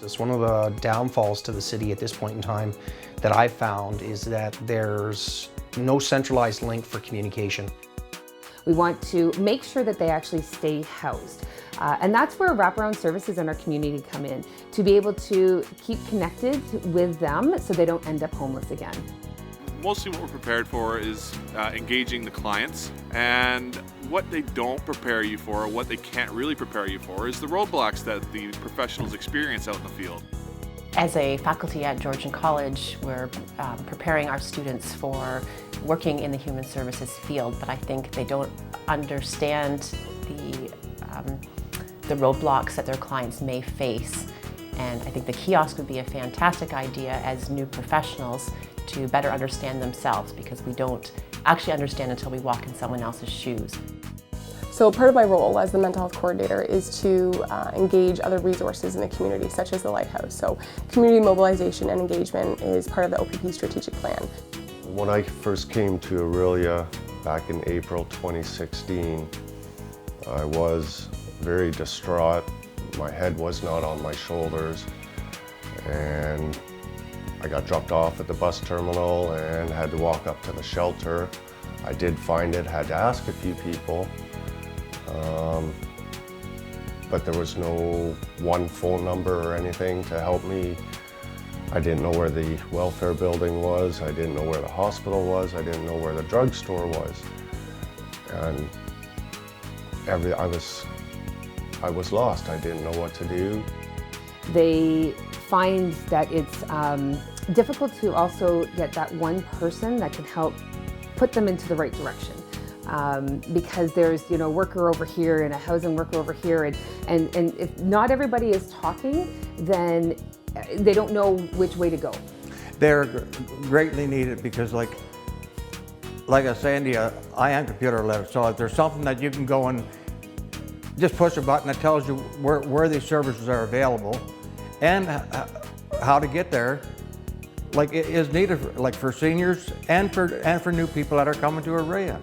It's one of the downfalls to the city at this point in time that I've found is that there's no centralized link for communication. We want to make sure that they actually stay housed. And that's where wraparound services in our community come in, to be able to keep connected with them so they don't end up homeless again. Mostly what we're prepared for is engaging the clients, and what they don't prepare you for, what they can't really prepare you for, is the roadblocks that the professionals experience out in the field. As a faculty at Georgian College, we're preparing our students for working in the human services field, but I think they don't understand the roadblocks that their clients may face. And I think the kiosk would be a fantastic idea as new professionals to better understand themselves, because we don't actually understand until we walk in someone else's shoes. So part of my role as the mental health coordinator is to engage other resources in the community, such as the Lighthouse. So community mobilization and engagement is part of the OPP strategic plan. When I first came to Orillia back in April 2016, I was very distraught. My head was not on my shoulders, and I got dropped off at the bus terminal and had to walk up to the shelter. I did find it, had to ask a few people, but there was no one phone number or anything to help me. I didn't know where the welfare building was, I didn't know where the hospital was, I didn't know where the drugstore was. And I was lost, I didn't know what to do. They find that it's difficult to also get that one person that can help put them into the right direction. Because there's, a worker over here and a housing worker over here, and if not everybody is talking, then they don't know which way to go. They're greatly needed because, like I say, Andy, I am computer literate, so if there's something that you can go and just push a button that tells you where these services are available and how to get there, like it is needed for seniors and for new people that are coming to Orillia.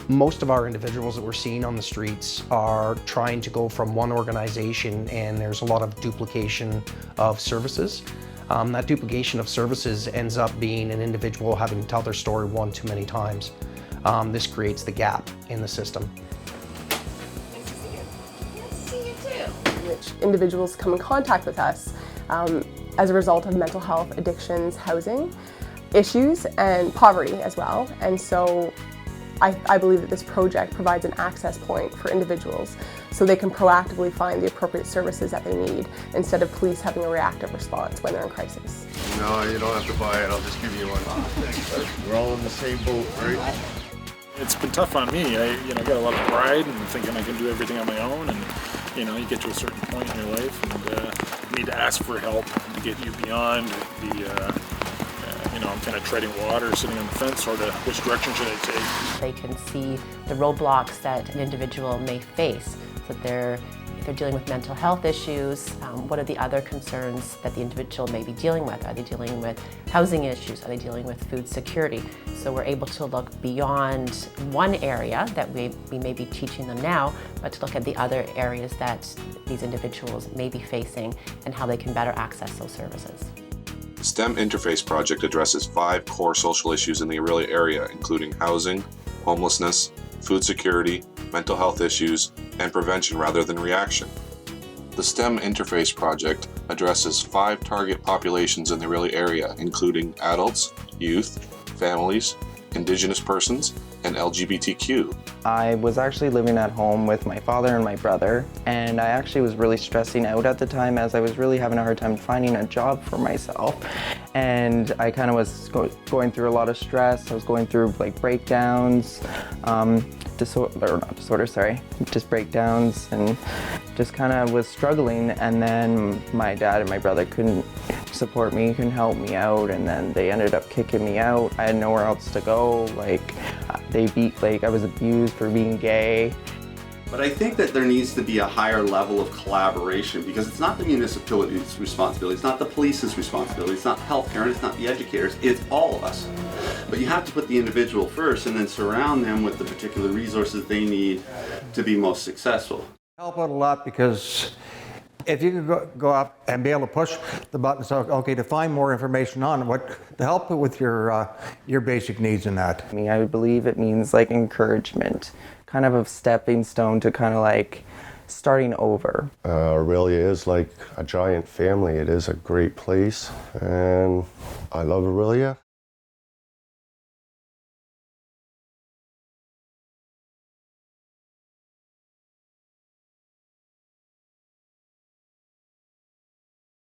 Most of our individuals that we're seeing on the streets are trying to go from one organization, and there's a lot of duplication of services. That duplication of services ends up being an individual having to tell their story one too many times. This creates the gap in the system. Nice to see you. Nice to see you too. Which individuals come in contact with us as a result of mental health, addictions, housing issues, and poverty as well. And so I believe that this project provides an access point for individuals so they can proactively find the appropriate services that they need instead of police having a reactive response when they're in crisis. No, you don't have to buy it, I'll just give you one. Thanks. We're all in the same boat, right? It's been tough on me. I got a lot of pride and thinking I can do everything on my own, and you get to a certain point in your life and you need to ask for help to get you beyond the I'm kind of treading water, sitting on the fence, sort of which direction should I take? They can see the roadblocks that an individual may face. So if they're dealing with mental health issues, what are the other concerns that the individual may be dealing with? Are they dealing with housing issues? Are they dealing with food security? So we're able to look beyond one area that we may be teaching them now, but to look at the other areas that these individuals may be facing and how they can better access those services. The STEM Interface project addresses 5 core social issues in the Orillia area, including housing, homelessness, food security, mental health issues, and prevention rather than reaction. The STEM Interface project addresses 5 target populations in the Orillia area, including adults, youth, families, Indigenous persons, and LGBTQ. I was actually living at home with my father and my brother, and I actually was really stressing out at the time as I was really having a hard time finding a job for myself. And I kind of was going through a lot of stress. I was going through like breakdowns, just breakdowns, and just kind of was struggling. And then my dad and my brother couldn't support me, couldn't help me out, and then they ended up kicking me out. I had nowhere else to go. I was abused for being gay. But I think that there needs to be a higher level of collaboration, because it's not the municipality's responsibility, it's not the police's responsibility, it's not healthcare, and it's not the educators, it's all of us. But you have to put the individual first and then surround them with the particular resources they need to be most successful. Help out a lot because If you could go up and be able to push the button, so okay, to find more information on what to help with your basic needs in that. I believe it means like encouragement, kind of a stepping stone to kind of like starting over. Orillia is like a giant family. It is a great place, and I love Orillia.